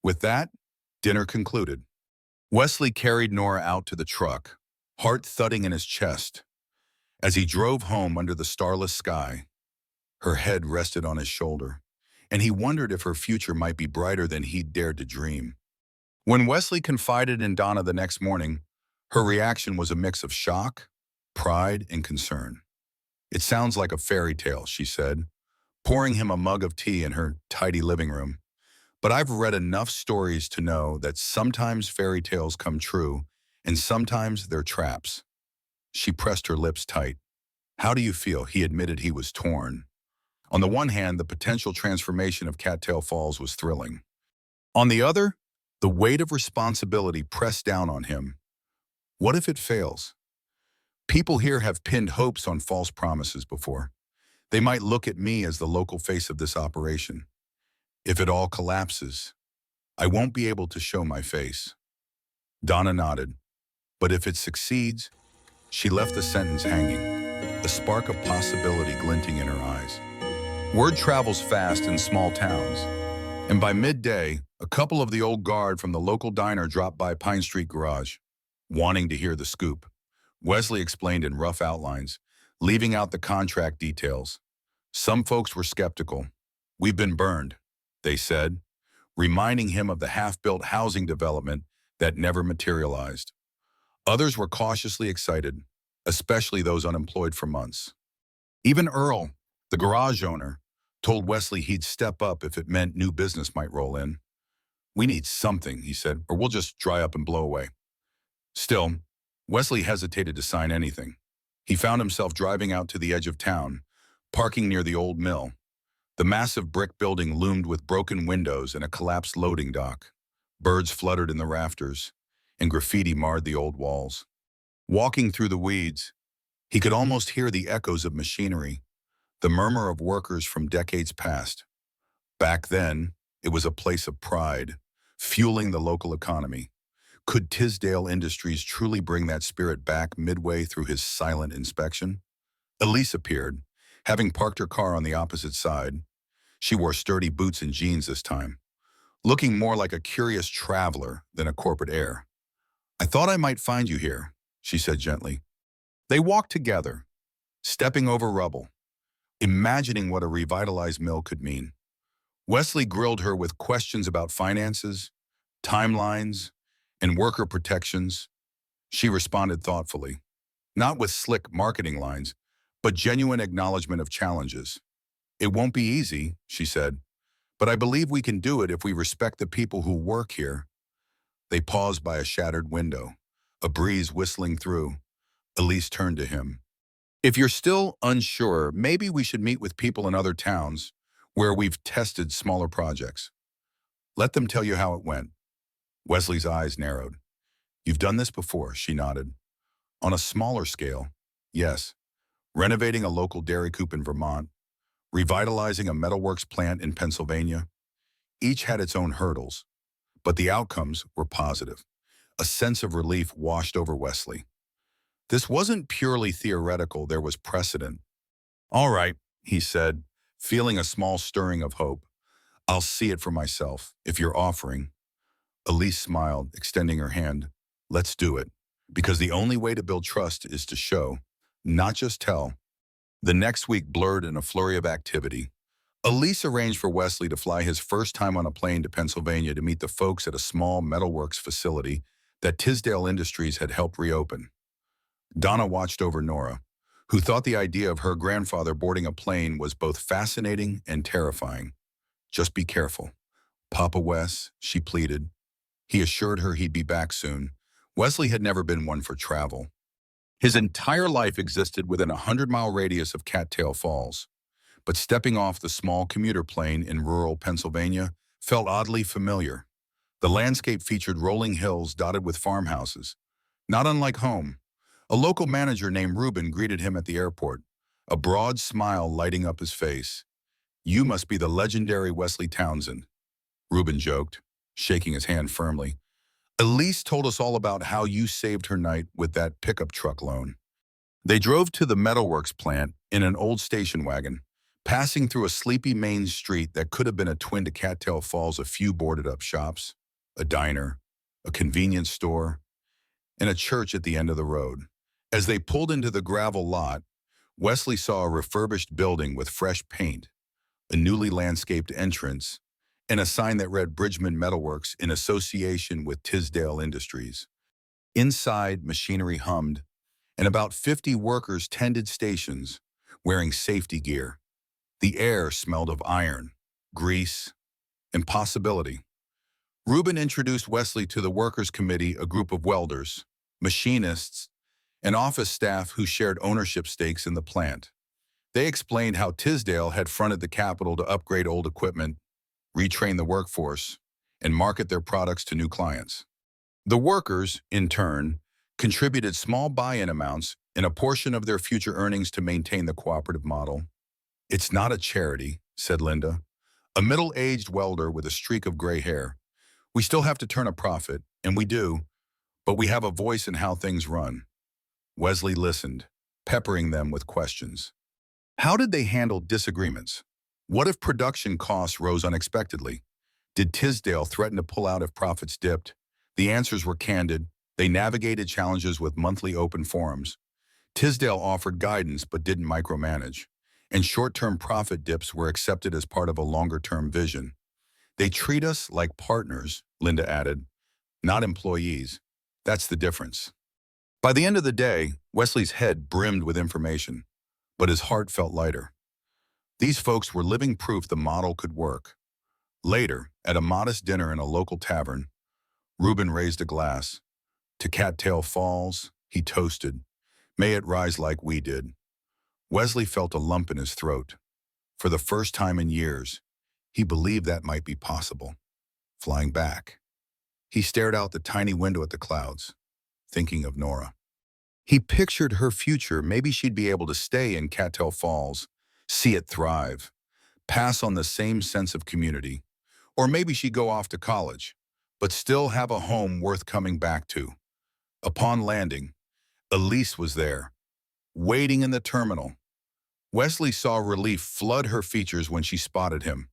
With that, dinner concluded. Wesley carried Nora out to the truck, heart thudding in his chest. As he drove home under the starless sky, her head rested on his shoulder, and he wondered if her future might be brighter than he'd dared to dream. When Wesley confided in Donna the next morning, her reaction was a mix of shock, pride, and concern. "It sounds like a fairy tale," she said, pouring him a mug of tea in her tidy living room. "But I've read enough stories to know that sometimes fairy tales come true, and sometimes they're traps." She pressed her lips tight. "How do you feel?" He admitted he was torn. On the one hand, the potential transformation of Cattail Falls was thrilling. On the other, the weight of responsibility pressed down on him. What if it fails? People here have pinned hopes on false promises before. They might look at me as the local face of this operation. If it all collapses, I won't be able to show my face. Donna nodded. "But if it succeeds," she left the sentence hanging, a spark of possibility glinting in her eyes. Word travels fast in small towns, and by midday, a couple of the old guard from the local diner dropped by Pine Street Garage, wanting to hear the scoop. Wesley explained in rough outlines, leaving out the contract details. Some folks were skeptical. "We've been burned," they said, reminding him of the half-built housing development that never materialized. Others were cautiously excited, especially those unemployed for months. Even Earl, the garage owner, told Wesley he'd step up if it meant new business might roll in. "We need something," he said, "or we'll just dry up and blow away." Still, Wesley hesitated to sign anything. He found himself driving out to the edge of town, parking near the old mill. The massive brick building loomed with broken windows and a collapsed loading dock. Birds fluttered in the rafters, and graffiti marred the old walls. Walking through the weeds, he could almost hear the echoes of machinery, the murmur of workers from decades past. Back then, it was a place of pride, fueling the local economy. Could Tisdale Industries truly bring that spirit back midway through his silent inspection? Elise appeared, having parked her car on the opposite side. She wore sturdy boots and jeans this time, looking more like a curious traveler than a corporate heir. "I thought I might find you here," she said gently. They walked together, stepping over rubble, imagining what a revitalized mill could mean. Wesley grilled her with questions about finances, timelines, and worker protections. She responded thoughtfully, not with slick marketing lines, but genuine acknowledgement of challenges. "It won't be easy," she said, "but I believe we can do it if we respect the people who work here." They paused by a shattered window, a breeze whistling through. Elise turned to him. "If you're still unsure, maybe we should meet with people in other towns where we've tested smaller projects. Let them tell you how it went." Wesley's eyes narrowed. "You've done this before," she nodded. "On a smaller scale, yes. Renovating a local dairy coop in Vermont, revitalizing a metalworks plant in Pennsylvania. Each had its own hurdles, but the outcomes were positive." A sense of relief washed over Wesley. This wasn't purely theoretical, there was precedent. "All right," he said, feeling a small stirring of hope. "I'll see it for myself, if you're offering." Elise smiled, extending her hand. "Let's do it, because the only way to build trust is to show, not just tell." The next week blurred in a flurry of activity. Elise arranged for Wesley to fly his first time on a plane to Pennsylvania to meet the folks at a small metalworks facility that Tisdale Industries had helped reopen. Donna watched over Nora, who thought the idea of her grandfather boarding a plane was both fascinating and terrifying. "Just be careful. Papa Wes," she pleaded. He assured her he'd be back soon. Wesley had never been one for travel. His entire life existed within a 100-mile radius of Cattail Falls, but stepping off the small commuter plane in rural Pennsylvania felt oddly familiar. The landscape featured rolling hills dotted with farmhouses, not unlike home. A local manager named Reuben greeted him at the airport, a broad smile lighting up his face. "You must be the legendary Wesley Townsend," Reuben joked, shaking his hand firmly. "Elise told us all about how you saved her night with that pickup truck loan." They drove to the metalworks plant in an old station wagon, passing through a sleepy main street that could have been a twin to Cattail Falls, a few boarded-up shops, a diner, a convenience store, and a church at the end of the road. As they pulled into the gravel lot, Wesley saw a refurbished building with fresh paint, a newly landscaped entrance, and a sign that read Bridgman Metalworks in association with Tisdale Industries. Inside, machinery hummed, and about 50 workers tended stations, wearing safety gear. The air smelled of iron, grease, and possibility. Reuben introduced Wesley to the Workers' Committee, a group of welders, machinists, and office staff who shared ownership stakes in the plant. They explained how Tisdale had fronted the capital to upgrade old equipment, retrain the workforce, and market their products to new clients. The workers, in turn, contributed small buy-in amounts and a portion of their future earnings to maintain the cooperative model. "It's not a charity," said Linda, a middle-aged welder with a streak of gray hair. "We still have to turn a profit, and we do, but we have a voice in how things run." Wesley listened, peppering them with questions. How did they handle disagreements? What if production costs rose unexpectedly? Did Tisdale threaten to pull out if profits dipped? The answers were candid. They navigated challenges with monthly open forums. Tisdale offered guidance but didn't micromanage, and short-term profit dips were accepted as part of a longer-term vision. "They treat us like partners," Linda added, "not employees. That's the difference." By the end of the day, Wesley's head brimmed with information, but his heart felt lighter. These folks were living proof the model could work. Later, at a modest dinner in a local tavern, Reuben raised a glass. "To Cattail Falls," he toasted. "May it rise like we did." Wesley felt a lump in his throat. For the first time in years, he believed that might be possible. Flying back. He stared out the tiny window at the clouds, thinking of Nora. He pictured her future. Maybe she'd be able to stay in Cattail Falls, see it thrive, pass on the same sense of community. Or maybe she'd go off to college. but still have a home worth coming back to. Upon landing, Elise was there, waiting in the terminal. Wesley saw relief flood her features when she spotted him.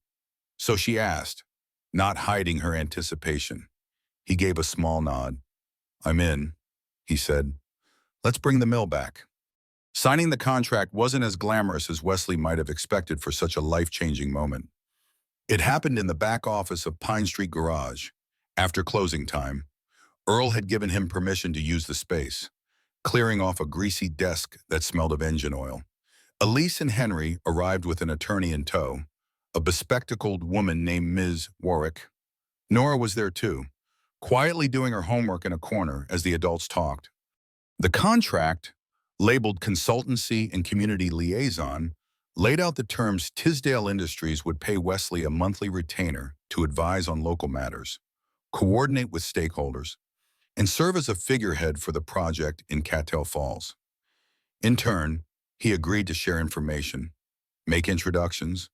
So she asked, not hiding her anticipation. He gave a small nod. "I'm in," he said. "Let's bring the mill back." Signing the contract wasn't as glamorous as Wesley might have expected for such a life-changing moment. It happened in the back office of Pine Street Garage. After closing time, Earl had given him permission to use the space, clearing off a greasy desk that smelled of engine oil. Elise and Henry arrived with an attorney in tow, a bespectacled woman named Ms. Warwick. Nora was there too, quietly doing her homework in a corner as the adults talked. The contract, labeled Consultancy and Community Liaison, laid out the terms Tisdale Industries would pay Wesley a monthly retainer to advise on local matters, coordinate with stakeholders, and serve as a figurehead for the project in Cattell Falls. In turn, he agreed to share information, make introductions,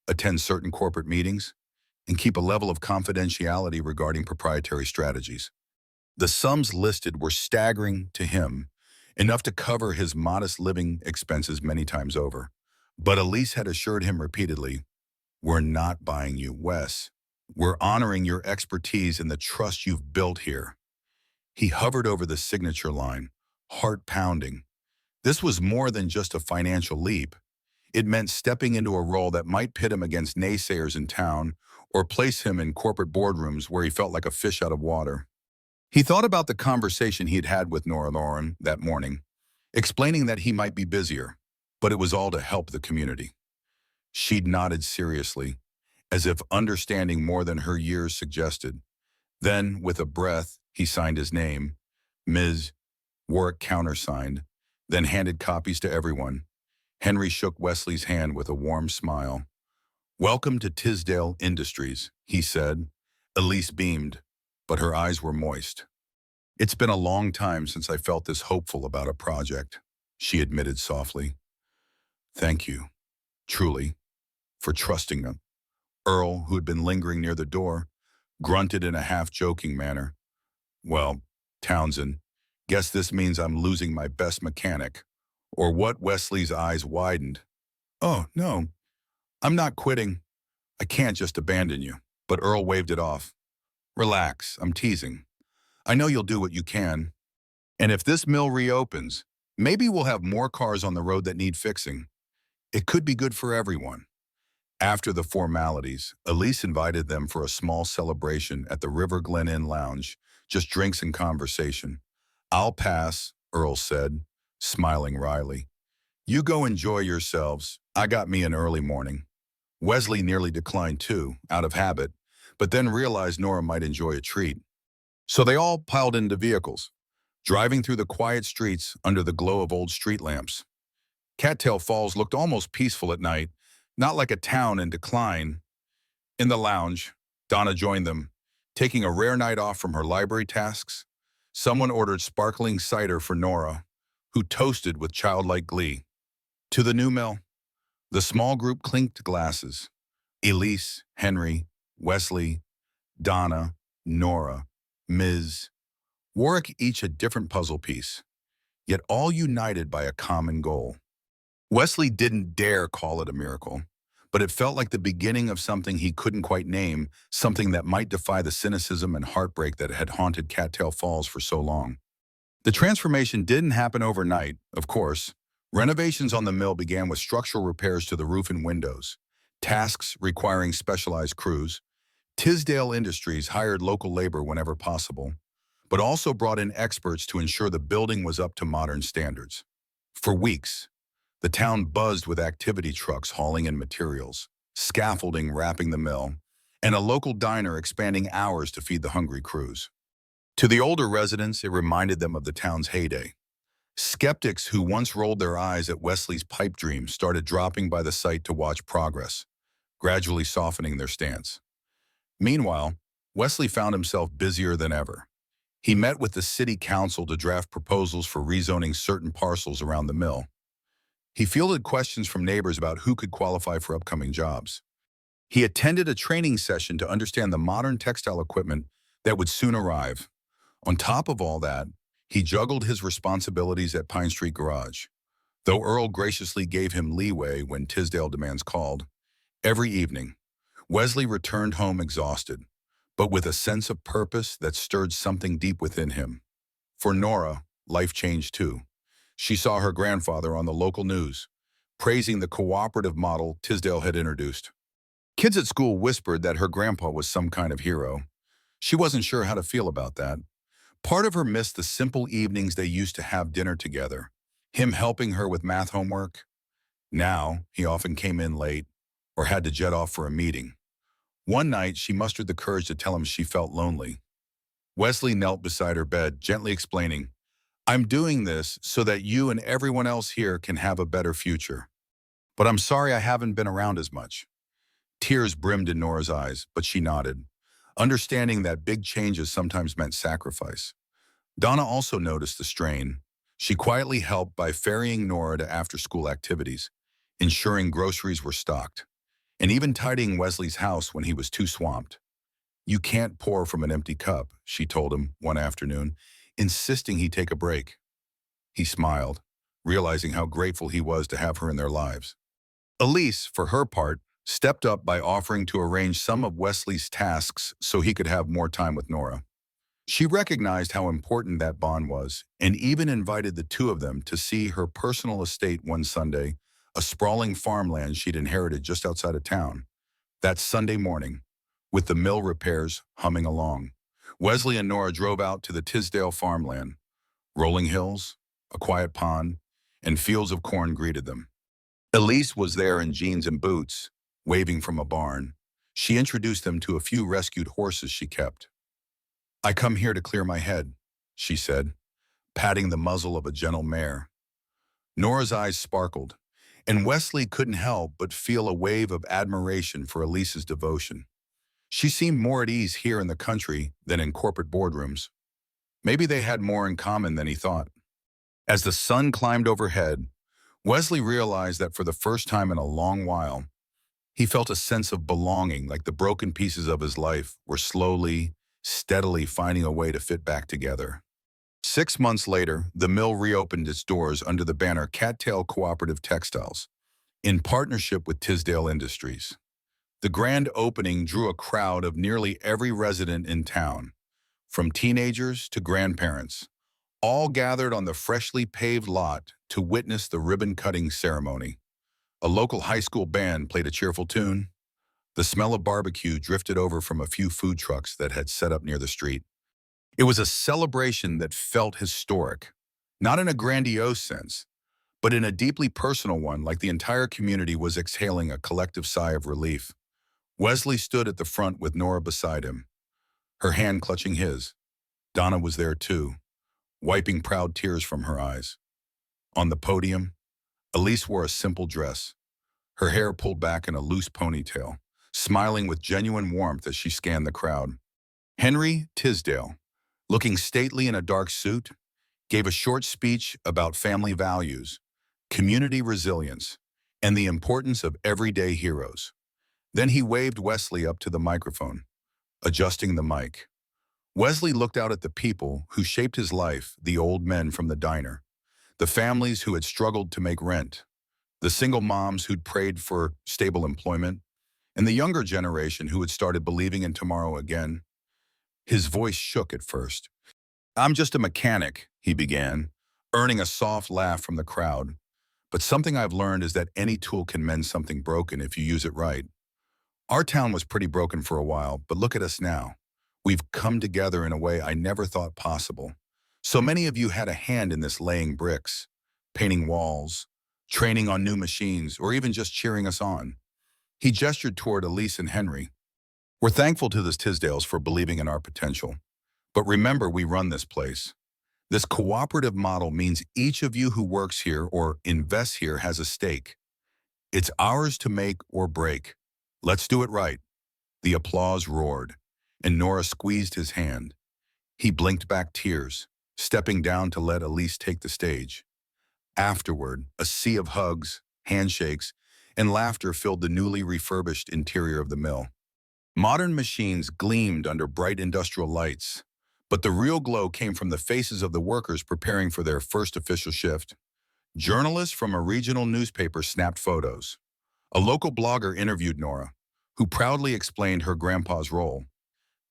attend certain corporate meetings, and keep a level of confidentiality regarding proprietary strategies. The sums listed were staggering to him, enough to cover his modest living expenses many times over. But Elise had assured him repeatedly, "We're not buying you, Wes. We're honoring your expertise and the trust you've built here." He hovered over the signature line, heart pounding. This was more than just a financial leap. It meant stepping into a role that might pit him against naysayers in town or place him in corporate boardrooms where he felt like a fish out of water. He thought about the conversation he'd had with Nora Lauren that morning, explaining that he might be busier, but it was all to help the community. She'd nodded seriously, as if understanding more than her years suggested. Then, with a breath, he signed his name. Ms. Warwick countersigned, then handed copies to everyone. Henry shook Wesley's hand with a warm smile. "Welcome to Tisdale Industries," he said. Elise beamed, but her eyes were moist. "It's been a long time since I felt this hopeful about a project," she admitted softly. "Thank you, truly, for trusting them." Earl, who had been lingering near the door, grunted in a half-joking manner. "Well, Townsend, guess this means I'm losing my best mechanic." Or what? Wesley's eyes widened. "Oh, no, I'm not quitting. I can't just abandon you." But Earl waved it off. "Relax, I'm teasing. I know you'll do what you can. And if this mill reopens, maybe we'll have more cars on the road that need fixing. It could be good for everyone." After the formalities, Elise invited them for a small celebration at the River Glen Inn Lounge, just drinks and conversation. "I'll pass," Earl said, smiling wryly. "You go enjoy yourselves. I got me an early morning." Wesley nearly declined too, out of habit, but then realized Nora might enjoy a treat. So they all piled into vehicles, driving through the quiet streets under the glow of old street lamps. Cattail Falls looked almost peaceful at night, not like a town in decline. In the lounge, Donna joined them, taking a rare night off from her library tasks. Someone ordered sparkling cider for Nora, who toasted with childlike glee. To the new mill, the small group clinked glasses. Elise, Henry, Wesley, Donna, Nora, Ms. Warwick, each a different puzzle piece, yet all united by a common goal. Wesley didn't dare call it a miracle, but it felt like the beginning of something he couldn't quite name, something that might defy the cynicism and heartbreak that had haunted Cattail Falls for so long. The transformation didn't happen overnight, of course. Renovations on the mill began with structural repairs to the roof and windows, tasks requiring specialized crews. Tisdale Industries hired local labor whenever possible, but also brought in experts to ensure the building was up to modern standards. For weeks, the town buzzed with activity trucks hauling in materials, scaffolding wrapping the mill, and a local diner expanding hours to feed the hungry crews. To the older residents, it reminded them of the town's heyday. Skeptics who once rolled their eyes at Wesley's pipe dream started dropping by the site to watch progress, gradually softening their stance. Meanwhile, Wesley found himself busier than ever. He met with the city council to draft proposals for rezoning certain parcels around the mill. He fielded questions from neighbors about who could qualify for upcoming jobs. He attended a training session to understand the modern textile equipment that would soon arrive. On top of all that, he juggled his responsibilities at Pine Street Garage. Though Earl graciously gave him leeway when Tisdale demands called, every evening, Wesley returned home exhausted, but with a sense of purpose that stirred something deep within him. For Nora, life changed too. She saw her grandfather on the local news, praising the cooperative model Tisdale had introduced. Kids at school whispered that her grandpa was some kind of hero. She wasn't sure how to feel about that. Part of her missed the simple evenings they used to have dinner together, him helping her with math homework. Now, he often came in late or had to jet off for a meeting. One night, she mustered the courage to tell him she felt lonely. Wesley knelt beside her bed, gently explaining, "I'm doing this so that you and everyone else here can have a better future. But I'm sorry I haven't been around as much." Tears brimmed in Nora's eyes, but she nodded, understanding that big changes sometimes meant sacrifice. Donna also noticed the strain. She quietly helped by ferrying Nora to after-school activities, ensuring groceries were stocked, and even tidying Wesley's house when he was too swamped. "You can't pour from an empty cup," she told him one afternoon, insisting he take a break. He smiled, realizing how grateful he was to have her in their lives. Elise, for her part, stepped up by offering to arrange some of Wesley's tasks so he could have more time with Nora. She recognized how important that bond was and even invited the two of them to see her personal estate one Sunday, a sprawling farmland she'd inherited just outside of town. That Sunday morning, with the mill repairs humming along, Wesley and Nora drove out to the Tisdale farmland. Rolling hills, a quiet pond, and fields of corn greeted them. Elise was there in jeans and boots, waving from a barn. She introduced them to a few rescued horses she kept. "I come here to clear my head," she said, patting the muzzle of a gentle mare. Nora's eyes sparkled, and Wesley couldn't help but feel a wave of admiration for Elise's devotion. She seemed more at ease here in the country than in corporate boardrooms. Maybe they had more in common than he thought. As the sun climbed overhead, Wesley realized that for the first time in a long while, he felt a sense of belonging, like the broken pieces of his life were slowly, steadily finding a way to fit back together. 6 months later, the mill reopened its doors under the banner Cattail Cooperative Textiles, in partnership with Tisdale Industries. The grand opening drew a crowd of nearly every resident in town, from teenagers to grandparents, all gathered on the freshly paved lot to witness the ribbon-cutting ceremony. A local high school band played a cheerful tune. The smell of barbecue drifted over from a few food trucks that had set up near the street. It was a celebration that felt historic, not in a grandiose sense, but in a deeply personal one, like the entire community was exhaling a collective sigh of relief. Wesley stood at the front with Nora beside him, her hand clutching his. Donna was there too, wiping proud tears from her eyes. On the podium, Elise wore a simple dress, her hair pulled back in a loose ponytail, smiling with genuine warmth as she scanned the crowd. Henry Tisdale, looking stately in a dark suit, gave a short speech about family values, community resilience, and the importance of everyday heroes. Then he waved Wesley up to the microphone, adjusting the mic. Wesley looked out at the people who shaped his life, the old men from the diner, the families who had struggled to make rent, the single moms who'd prayed for stable employment, and the younger generation who had started believing in tomorrow again. His voice shook at first. "I'm just a mechanic," he began, earning a soft laugh from the crowd. "But something I've learned is that any tool can mend something broken if you use it right. Our town was pretty broken for a while, but look at us now. We've come together in a way I never thought possible. So many of you had a hand in this, laying bricks, painting walls, training on new machines, or even just cheering us on." He gestured toward Elise and Henry. "We're thankful to the Tisdales for believing in our potential. But remember, we run this place. This cooperative model means each of you who works here or invests here has a stake. It's ours to make or break. Let's do it right." The applause roared, and Nora squeezed his hand. He blinked back tears, stepping down to let Elise take the stage. Afterward, a sea of hugs, handshakes, and laughter filled the newly refurbished interior of the mill. Modern machines gleamed under bright industrial lights, but the real glow came from the faces of the workers preparing for their first official shift. Journalists from a regional newspaper snapped photos. A local blogger interviewed Nora, who proudly explained her grandpa's role.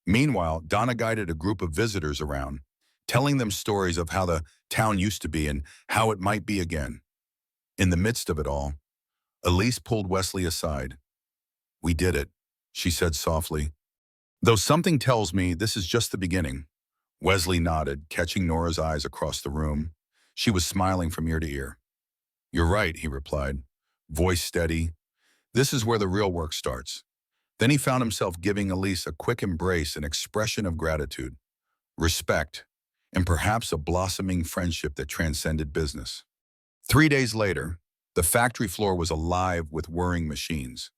Meanwhile, Donna guided a group of visitors around, telling them stories of how the town used to be and how it might be again. In the midst of it all, Elise pulled Wesley aside. "We did it," she said softly. "Though something tells me this is just the beginning." Wesley nodded, catching Nora's eyes across the room. She was smiling from ear to ear. "You're right," he replied, voice steady. "This is where the real work starts." Then he found himself giving Elise a quick embrace, an expression of gratitude, respect, and perhaps a blossoming friendship that transcended business. 3 days later, the factory floor was alive with whirring machines,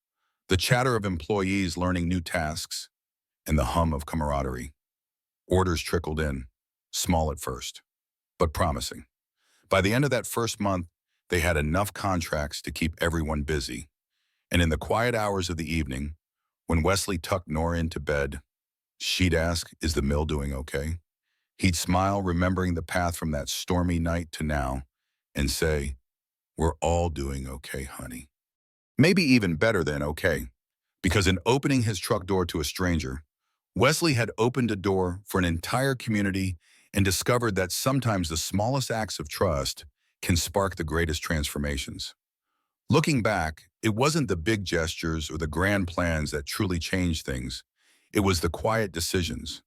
the chatter of employees learning new tasks, and the hum of camaraderie. Orders trickled in, small at first, but promising. By the end of that first month, they had enough contracts to keep everyone busy. And in the quiet hours of the evening, when Wesley tucked Nora into bed, she'd ask, "Is the mill doing okay?" He'd smile, remembering the path from that stormy night to now, and say, "We're all doing okay, honey." Maybe even better than okay, because in opening his truck door to a stranger, Wesley had opened a door for an entire community and discovered that sometimes the smallest acts of trust can spark the greatest transformations. Looking back, it wasn't the big gestures or the grand plans that truly changed things. It was the quiet decisions,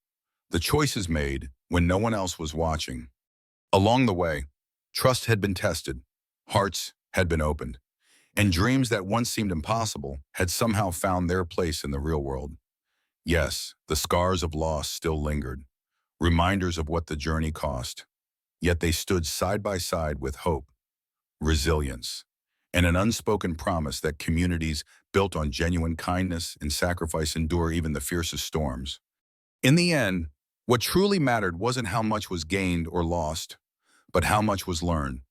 the choices made when no one else was watching. Along the way, trust had been tested, hearts had been opened, and dreams that once seemed impossible had somehow found their place in the real world. Yes, the scars of loss still lingered, reminders of what the journey cost. Yet they stood side by side with hope, resilience, and an unspoken promise that communities built on genuine kindness and sacrifice endure even the fiercest storms. In the end, what truly mattered wasn't how much was gained or lost, but how much was learned,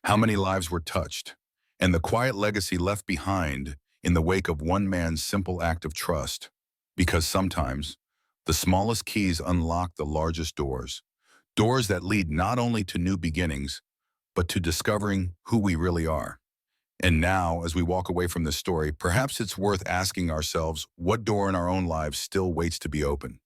how many lives were touched, and the quiet legacy left behind in the wake of one man's simple act of trust. Because sometimes, the smallest keys unlock the largest doors, doors that lead not only to new beginnings, but to discovering who we really are. And now, as we walk away from this story, perhaps it's worth asking ourselves what door in our own lives still waits to be opened.